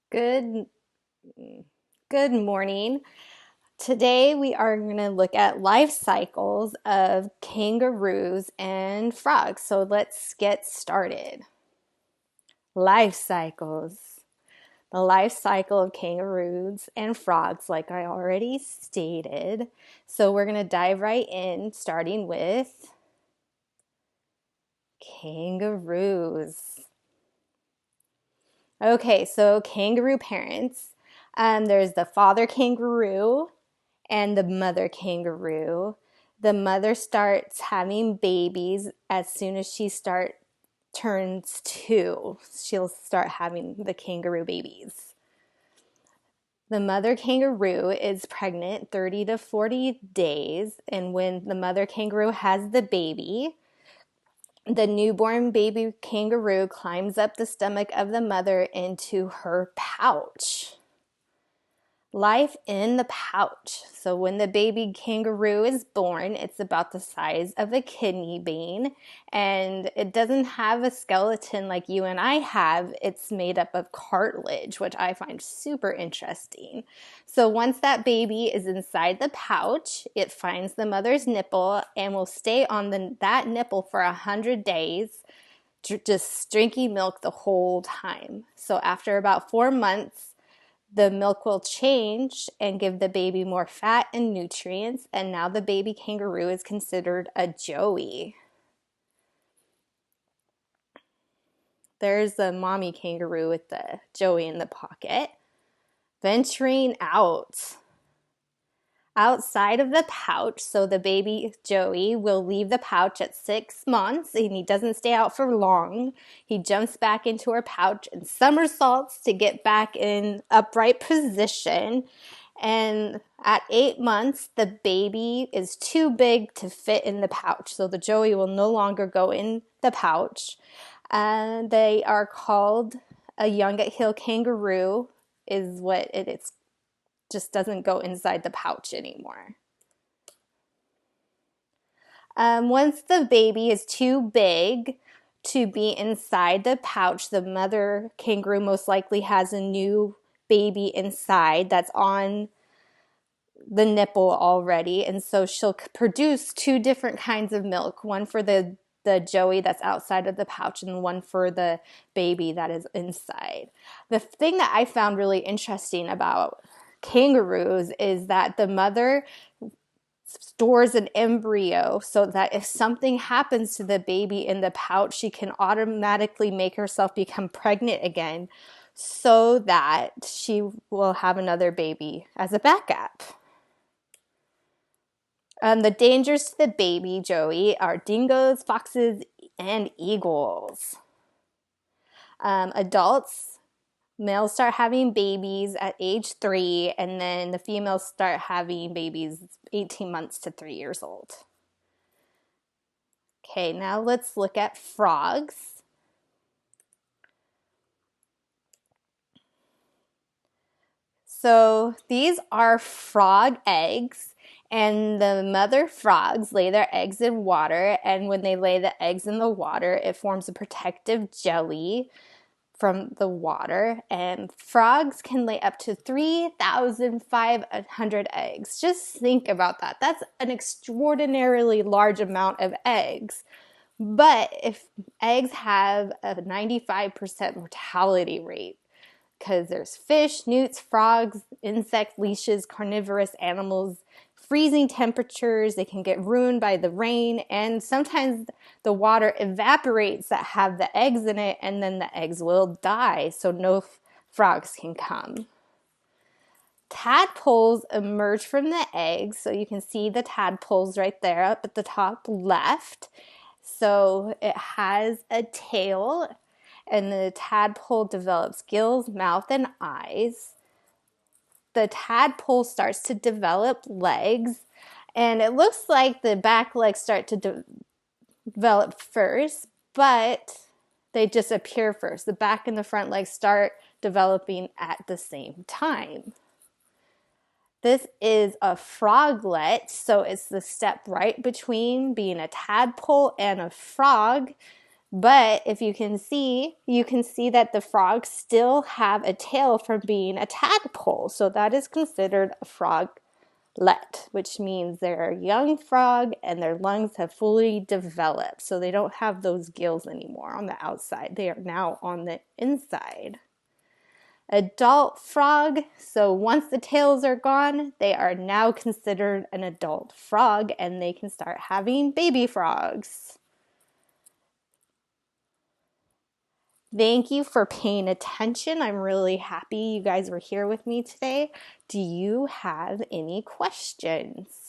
Good, good morning. Today we are going to look at life cycles of kangaroos and frogs. So let's get started. Life cycles. The life cycle of kangaroos and frogs, like I already stated. So we're going to dive right in, starting with kangaroos. Okay, so kangaroo parents. There's the father kangaroo and the mother kangaroo. The mother starts having babies as soon as turns 2. She'll start having the kangaroo babies. The mother kangaroo is pregnant 30 to 40 days, and when the mother kangaroo has the baby, the newborn baby kangaroo climbs up the stomach of the mother into her pouch. Life in the pouch. So when the baby kangaroo is born, it's about the size of a kidney bean, and it doesn't have a skeleton like you and I have. It's made up of cartilage, which I find super interesting. So once that baby is inside the pouch, it finds the mother's nipple and will stay on that nipple for 100 days, just drinking milk the whole time. So after about 4 months, the milk will change and give the baby more fat and nutrients, and now the baby kangaroo is considered a joey. There's the mommy kangaroo with the joey in the pocket. Venturing out. Outside of the pouch, so the baby joey will leave the pouch at 6 months, and he doesn't stay out for long. He jumps back into her pouch and somersaults to get back in upright position. And at 8 months, the baby is too big to fit in the pouch, so the joey will no longer go in the pouch. And they are called a young at heel kangaroo, is what it is. Just doesn't go inside the pouch anymore. Once the baby is too big to be inside the pouch, the mother kangaroo most likely has a new baby inside that's on the nipple already, and so she'll produce 2 different kinds of milk, one for the joey that's outside of the pouch and one for the baby that is inside. The thing that I found really interesting about kangaroos is that the mother stores an embryo so that if something happens to the baby in the pouch, she can automatically make herself become pregnant again so that she will have another baby as a backup. The dangers to the baby joey are dingoes, foxes, and eagles. Adults, males start having babies at age 3, and then the females start having babies 18 months to 3 years old. Okay, now let's look at frogs. So these are frog eggs, and the mother frogs lay their eggs in water, and when they lay the eggs in the water, it forms a protective jelly from the water, and frogs can lay up to 3,500 eggs. Just think about that. That's an extraordinarily large amount of eggs. But if eggs have a 95% mortality rate, because there's fish, newts, frogs, insect leashes, carnivorous animals, freezing temperatures, they can get ruined by the rain, and sometimes the water evaporates that have the eggs in it, and then the eggs will die, so no frogs can come. Tadpoles emerge from the eggs, so you can see the tadpoles right there up at the top left. So it has a tail, and the tadpole develops gills, mouth, and eyes. The tadpole starts to develop legs, and it looks like the back legs start to develop first, but they just appear first. The back and the front legs start developing at the same time. This is a froglet, so it's the step right between being a tadpole and a frog. But if you can see that the frogs still have a tail from being a tadpole. So that is considered a froglet, which means they're a young frog and their lungs have fully developed. So they don't have those gills anymore on the outside. They are now on the inside. Adult frog, so once the tails are gone, they are now considered an adult frog and they can start having baby frogs. Thank you for paying attention. I'm really happy you guys were here with me today. Do you have any questions?